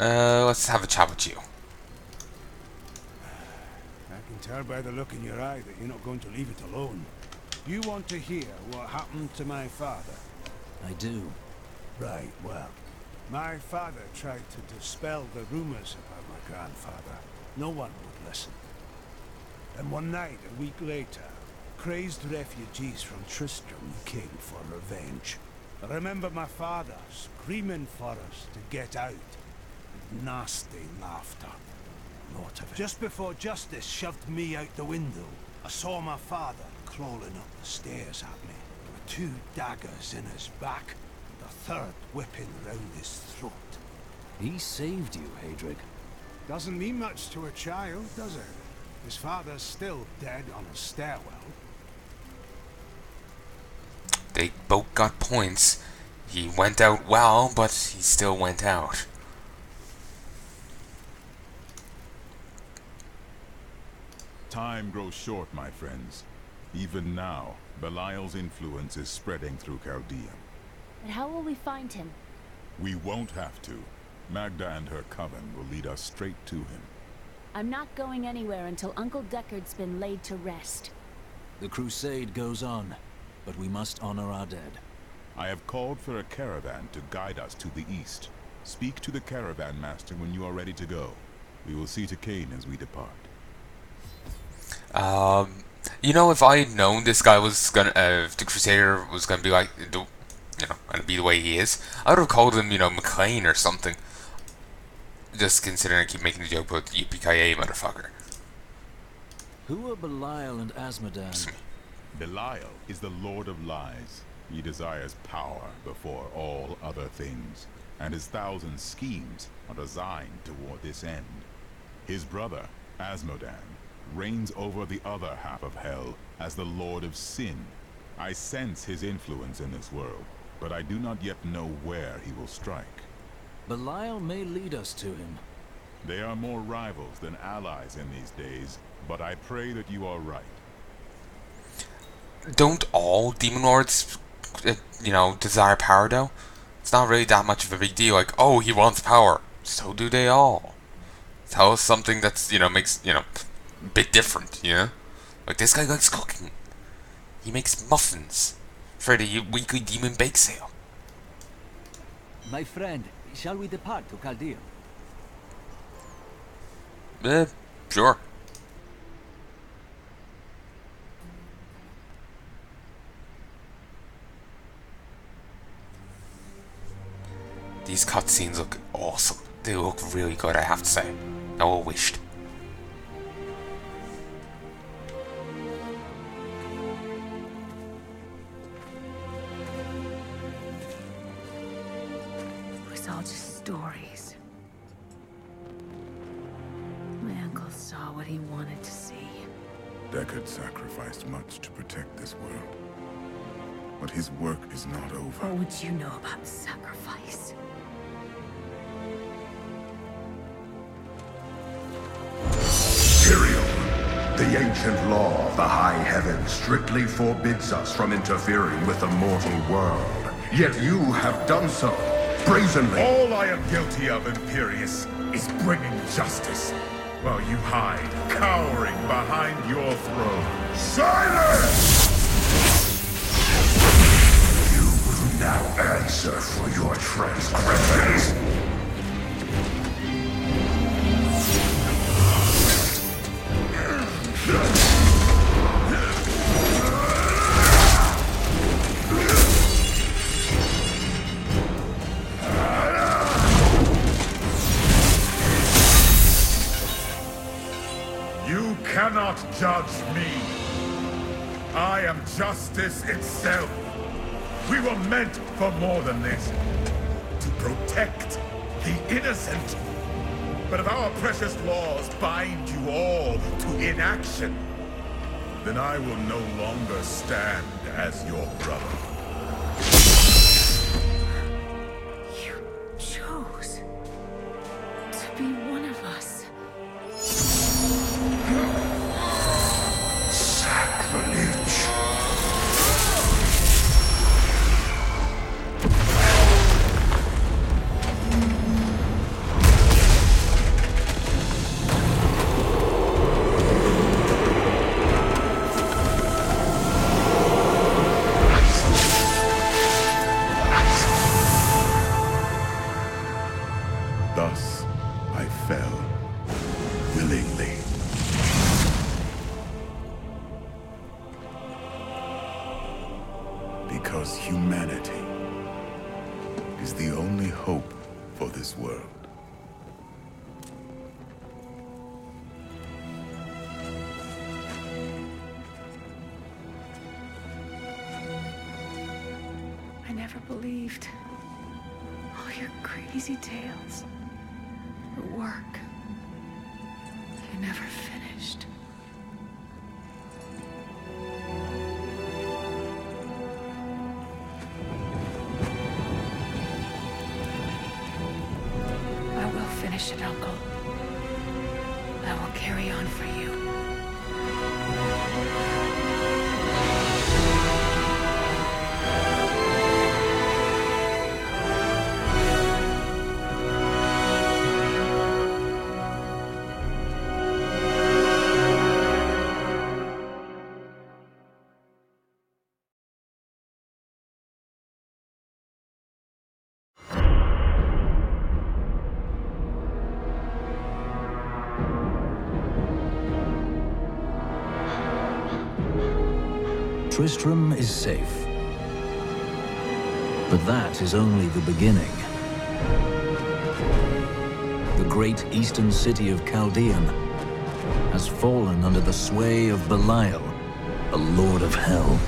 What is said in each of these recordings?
Let's have a chat with you. I can tell by the look in your eye that you're not going to leave it alone. You want to hear what happened to my father? I do. Right, well, my father tried to dispel the rumors about my grandfather. No one would listen. And one night, a week later, crazed refugees from Tristram came for revenge. I remember my father screaming for us to get out. Nasty laughter. Lot of it. Just before justice shoved me out the window, I saw my father crawling up the stairs at me, with 2 daggers in his back, and a third whipping round his throat. He saved you, Hadric. Doesn't mean much to a child, does it? His father's still dead on a stairwell. They both got points. He went out well, but he still went out. Time grows short, my friends. Even now, Belial's influence is spreading through Chaldea. But how will we find him? We won't have to. Magda and her coven will lead us straight to him. I'm not going anywhere until Uncle Deckard's been laid to rest. The crusade goes on, but we must honor our dead. I have called for a caravan to guide us to the east. Speak to the caravan master when you are ready to go. We will see to Cain as we depart. You know, if I had known this guy was gonna, the Crusader was gonna be like, gonna be the way he is, I would have called him, McLean or something. Just considering I keep making the joke about the yippee motherfucker. Who are Belial and Asmodan? Belial is the Lord of Lies. He desires power before all other things, and his 1,000 schemes are designed toward this end. His brother, Asmodan, reigns over the other half of Hell as the Lord of Sin. I sense his influence in this world, but I do not yet know where he will strike. Belial may lead us to him. They are more rivals than allies in these days, but I pray that you are right. Don't all demon lords, desire power though? It's not really that much of a big deal. Like, oh, he wants power. So do they all. Tell us something that's, makes, a bit different, Like, this guy likes cooking. He makes muffins for the weekly demon bake sale. My friend, shall we depart to Chaldea? Sure. These cutscenes look awesome. They look really good, I have to say. No wished. It was all just stories. My uncle saw what he wanted to see. Deckard sacrificed much to protect this world. But his work is not over. What would you know about sacrifice? The ancient law of the high heavens strictly forbids us from interfering with the mortal world. Yet you have done so, brazenly. All I am guilty of, Imperius, is bringing justice, while you hide, cowering behind your throne. Silence! You will now answer for your transgressions. You cannot judge me. I am justice itself. We were meant for more than this. To protect the innocent. But if our precious laws bind you all to inaction, then I will no longer stand as your brother. You chose to be one of us. Sacrilege. Thus, I fell willingly. Because humanity is the only hope for this world. I never believed all your crazy tales, your work. You never finished. I will finish it, Uncle. I will carry on for you. Tristram is safe. But that is only the beginning. The great eastern city of Chaldean has fallen under the sway of Belial, a lord of hell.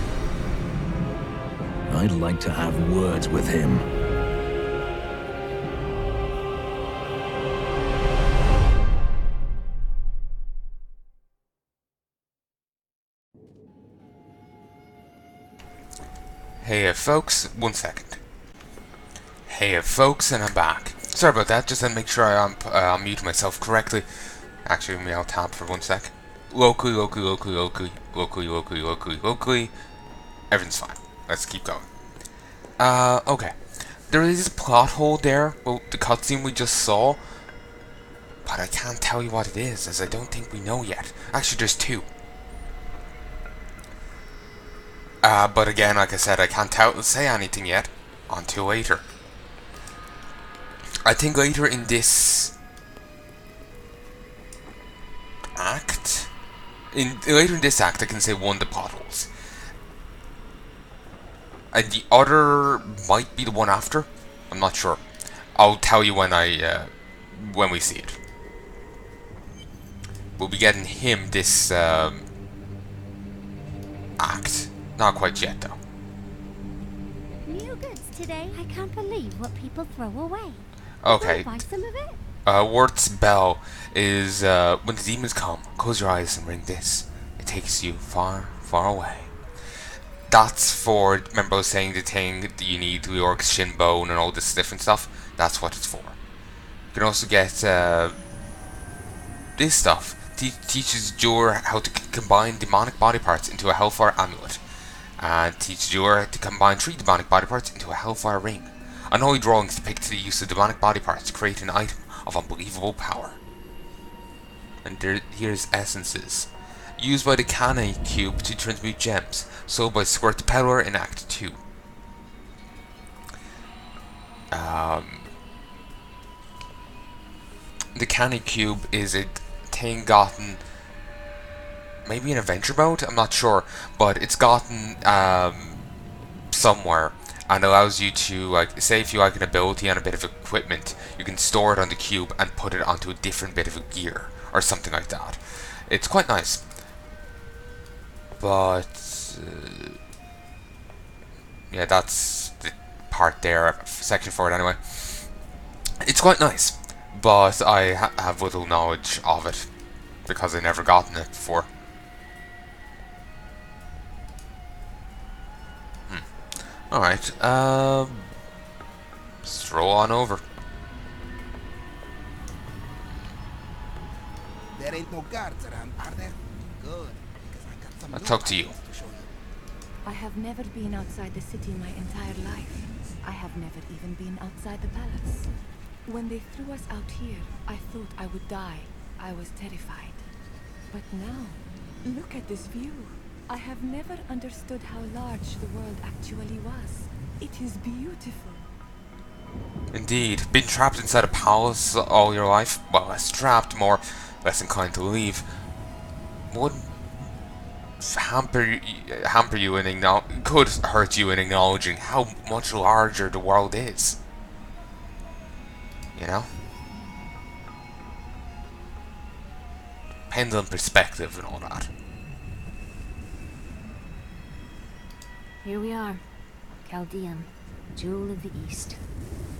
I'd like to have words with him. Hey folks, 1 second. Hey folks, and I'm back. Sorry about that, just to make sure I unmute myself correctly. Actually, maybe I'll tap for 1 sec. Locally. Everything's fine. Let's keep going. Okay. There is a plot hole there, well, the cutscene we just saw. But I can't tell you what it is, as I don't think we know yet. Actually, there's 2. But again, like I said, I can't say anything yet until later. I think later in this act, later in this act, I can say one of the potholes, and the other might be the one after. I'm not sure. I'll tell you when when we see it. We'll be getting him this act. Not quite yet, though. New goods today. I can't believe what people throw away. Okay. Buy some of it. Wirt's bell is when the demons come, close your eyes and ring this. It takes you far, far away. That's for, remember I was saying the thing that you need, the orc's shin bone and all this different stuff? That's what it's for. You can also get this stuff. Teaches Jur how to combine demonic body parts into a Hellfire amulet. And teaches Jur to combine 3 demonic body parts into a Hellfire ring. Unholy drawings depict the use of demonic body parts to create an item of unbelievable power. And here's essences. Used by the Cannae Cube to transmute gems. Sold by Squirt the Peddler in Act 2. The Cannae Cube is a thing gotten maybe in adventure mode, I'm not sure, but it's gotten somewhere and allows you to, like, say if you like an ability and a bit of equipment, you can store it on the cube and put it onto a different bit of gear or something like that. It's quite nice, but yeah, that's the part there, section for it anyway. It's quite nice, but I have little knowledge of it because I've never gotten it before. Alright, stroll on over. There ain't no guards around, are there? Good, because I got some I'll talk to you. to show you. I have never been outside the city my entire life. I have never even been outside the palace. When they threw us out here, I thought I would die. I was terrified. But now, look at this view. I have never understood how large the world actually was. It is beautiful. Indeed. Been trapped inside a palace all your life? Well, less trapped, more less inclined to leave. Would hamper you in could hurt you in acknowledging how much larger the world is. You know? Pendulum perspective and all that. Here we are. Chaldean, Jewel of the East.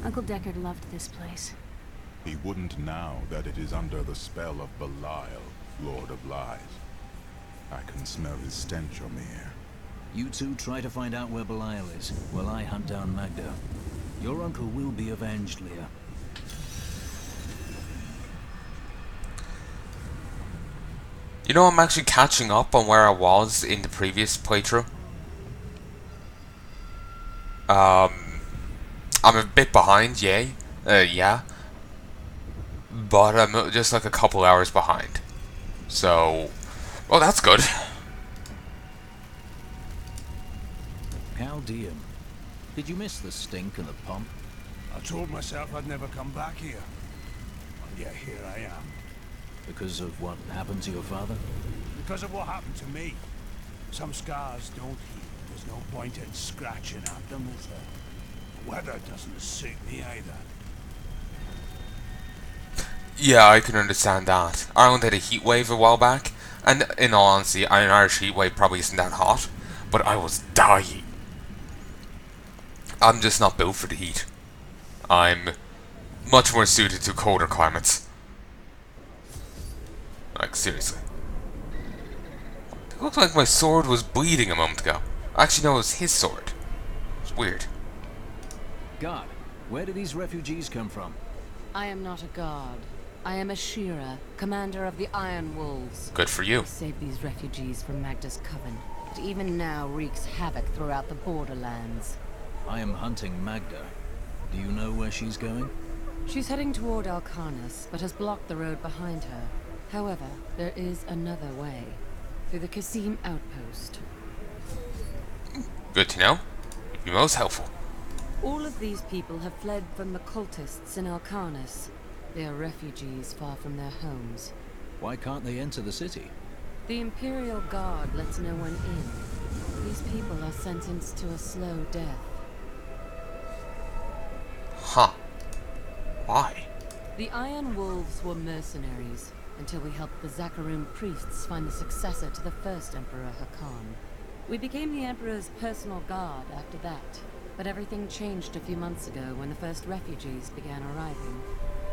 Uncle Deckard loved this place. He wouldn't now that it is under the spell of Belial, Lord of Lies. I can smell his stench on the air. You two try to find out where Belial is, while I hunt down Magda. Your uncle will be avenged, Leah. You know, I'm actually catching up on where I was in the previous playthrough. I'm a bit behind, yay. Yeah. But I'm just like a couple hours behind. So, well, that's good. Chaldean. Did you miss the stink and the pomp? I told myself I'd never come back here. And yet here I am. Because of what happened to your father? Because of what happened to me. Some scars don't heal. There's no point in scratching at them, is there? The weather doesn't suit me either. Yeah, I can understand that. Ireland had a heat wave a while back, and in all honesty, an Irish heat wave probably isn't that hot, but I was dying. I'm just not built for the heat. I'm much more suited to colder climates. Like, seriously. It looked like my sword was bleeding a moment ago. Actually, no, it was his sword. It's weird. God, where do these refugees come from? I am not a god. I am a Shira, commander of the Iron Wolves. Good for you. I saved these refugees from Magda's coven. It even now wreaks havoc throughout the borderlands. I am hunting Magda. Do you know where she's going? She's heading toward Alcarnus, but has blocked the road behind her. However, there is another way. Through the Kasim outpost. Good to know. You'd be most helpful. All of these people have fled from the cultists in Alcarnus. They are refugees far from their homes. Why can't they enter the city? The Imperial Guard lets no one in. These people are sentenced to a slow death. Huh. Why? The Iron Wolves were mercenaries, until we helped the Zakharum priests find the successor to the first Emperor Hakan. We became the Emperor's personal guard after that, but everything changed a few months ago when the first refugees began arriving.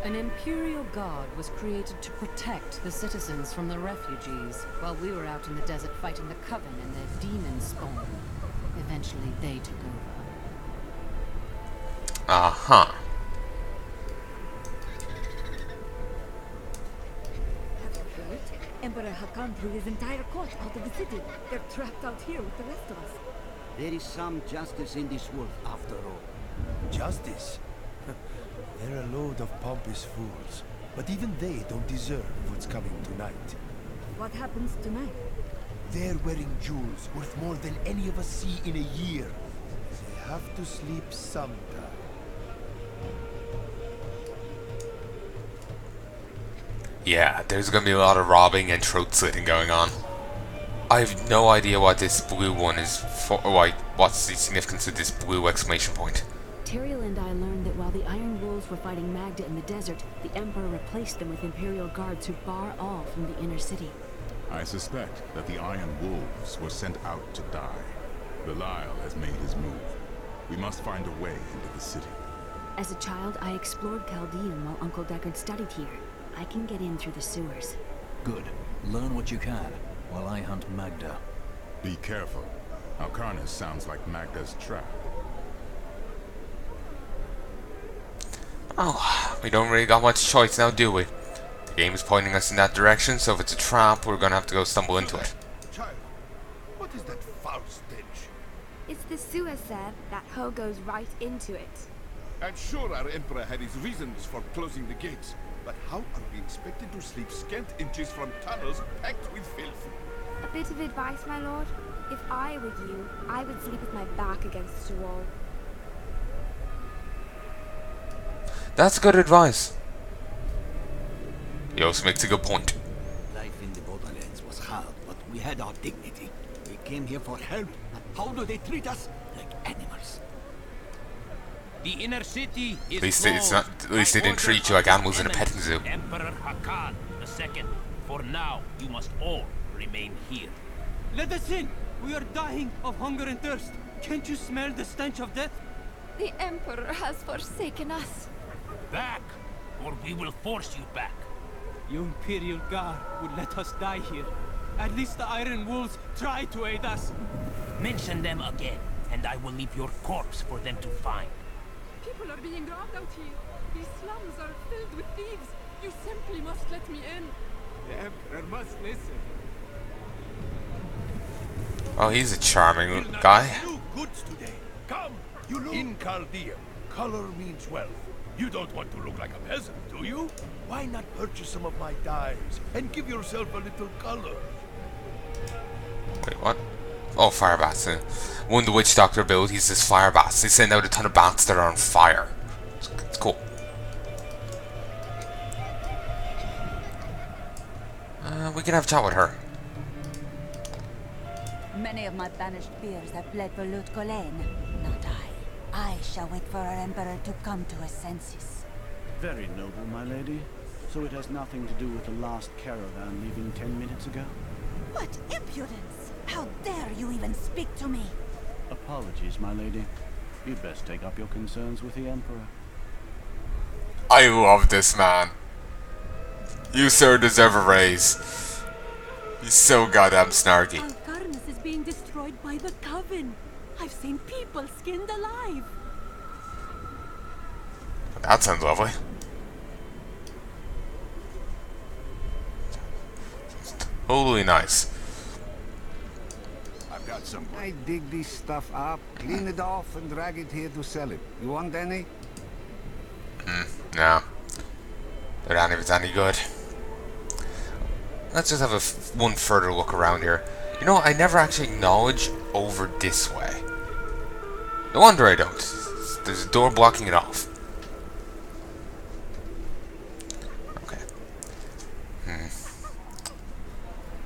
An Imperial Guard was created to protect the citizens from the refugees, while we were out in the desert fighting the Coven and their demon spawn. Eventually they took over. Uh-huh. Emperor Hakan threw his entire court out of the city. They're trapped out here with the rest of us. There is some justice in this world, after all. Justice? They're a load of pompous fools. But even they don't deserve what's coming tonight. What happens tonight? They're wearing jewels worth more than any of us see in a year. They have to sleep sometime. Yeah, there's gonna be a lot of robbing and throat slitting going on. I have no idea what this blue one is for. Like, what's the significance of this blue exclamation point? Tyrael and I learned that while the Iron Wolves were fighting Magda in the desert, the Emperor replaced them with Imperial guards who bar all from the inner city. I suspect that the Iron Wolves were sent out to die. Belial has made his move. We must find a way into the city. As a child, I explored Chaldean while Uncle Deckard studied here. I can get in through the sewers. Good. Learn what you can, while I hunt Magda. Be careful. Alcarnus sounds like Magda's trap. Oh, we don't really got much choice now, do we? The game is pointing us in that direction, so if it's a trap, we're gonna have to go stumble into it. Child, what is that foul stench? It's the sewer, sir. That hole goes right into it. I'm sure our Emperor had his reasons for closing the gates. But how are we expected to sleep scant inches from tunnels packed with filth? A bit of advice, my lord. If I were you, I would sleep with my back against the wall. That's good advice. He also makes a good point. Life in the Borderlands was hard, but we had our dignity. We came here for help, and how do they treat us? Like animals. The inner city is At least they didn't treat you like animals in a petting zoo. Emperor Hakan II. For now, you must all remain here. Let us in! We are dying of hunger and thirst. Can't you smell the stench of death? The Emperor has forsaken us. Back, or we will force you back. The Imperial Guard would let us die here. At least the Iron Wolves try to aid us. Mention them again, and I will leave your corpse for them to find. People are being robbed out here. These slums are filled with thieves. You simply must let me in. The Emperor must listen. Oh, he's a charming guy. Goods today. Come, you look. In Chaldean, color means wealth. You don't want to look like a peasant, do you? Why not purchase some of my dyes and give yourself a little color? Wait, what? Oh, fire bats. One of the witch doctor abilities is fire bats. They send out a ton of bats that are on fire. It's cool. We can have a chat with her. Many of my banished peers have fled for Lut Gholen. Not I. I shall wait for our Emperor to come to his senses. Very noble, my lady. So it has nothing to do with the last caravan leaving 10 minutes ago? What impudence! How dare you even speak to me? Apologies, my lady. You'd best take up your concerns with the Emperor. I love this man. You, sir, deserve a raise. He's so goddamn snarky. Alcarnus is being destroyed by the Coven. I've seen people skinned alive. That sounds lovely. Totally nice. I've got some. I dig this stuff up, clean it off, and drag it here to sell it. You want any? No. I don't know if it's any good. Let's just have one further look around here. You know, I never actually acknowledge over this way. No wonder I don't. There's a door blocking it off. Okay.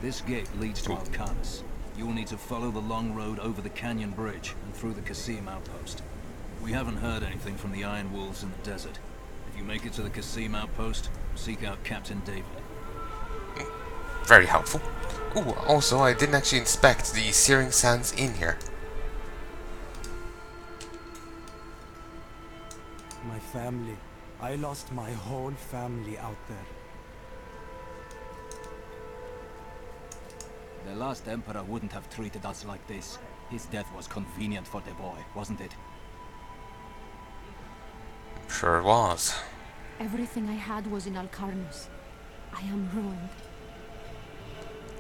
This gate leads to Alcarnus. You will need to follow the long road over the canyon bridge and through the Qasim outpost. We haven't heard anything from the Iron Wolves in the desert. If you make it to the Qasim outpost, seek out Captain David. Very helpful. Ooh, also, I didn't actually inspect the Searing Sands Inn here. My family. I lost my whole family out there. The last Emperor wouldn't have treated us like this. His death was convenient for the boy, wasn't it? Sure it was. Everything I had was in Alcarnus. I am ruined.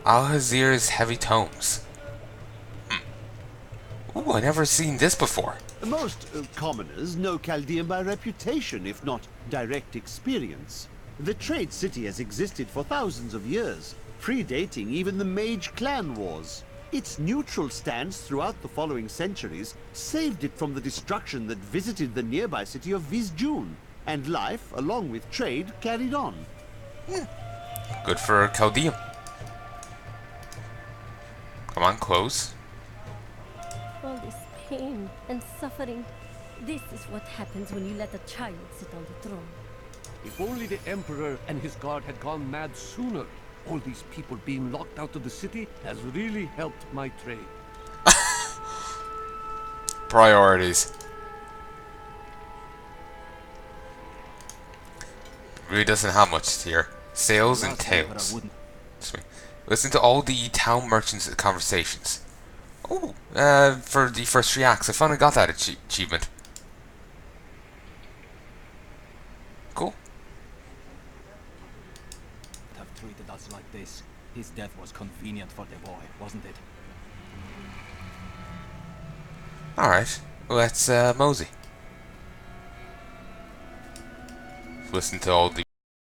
Al-Hazir's Heavy Tomes. Ooh, I never seen this before. Most commoners know Chaldean by reputation, if not direct experience. The trade city has existed for thousands of years, predating even the Mage clan wars. Its neutral stance throughout the following centuries saved it from the destruction that visited the nearby city of Vizjun, and life, along with trade, carried on. Good for Chaldean. Come on, close. All this pain and suffering. This is what happens when you let a child sit on the throne. If only the Emperor and his guard had gone mad sooner. All these people being locked out of the city has really helped my trade. Priorities. Really doesn't have much here. Sales and tales. Listen to all the town merchants' conversations. Oh, for the first 3 acts, I finally got that achievement. Cool. Have treated us like this. His death was convenient for the boy, wasn't it? Alright, let's mosey. Listen to all the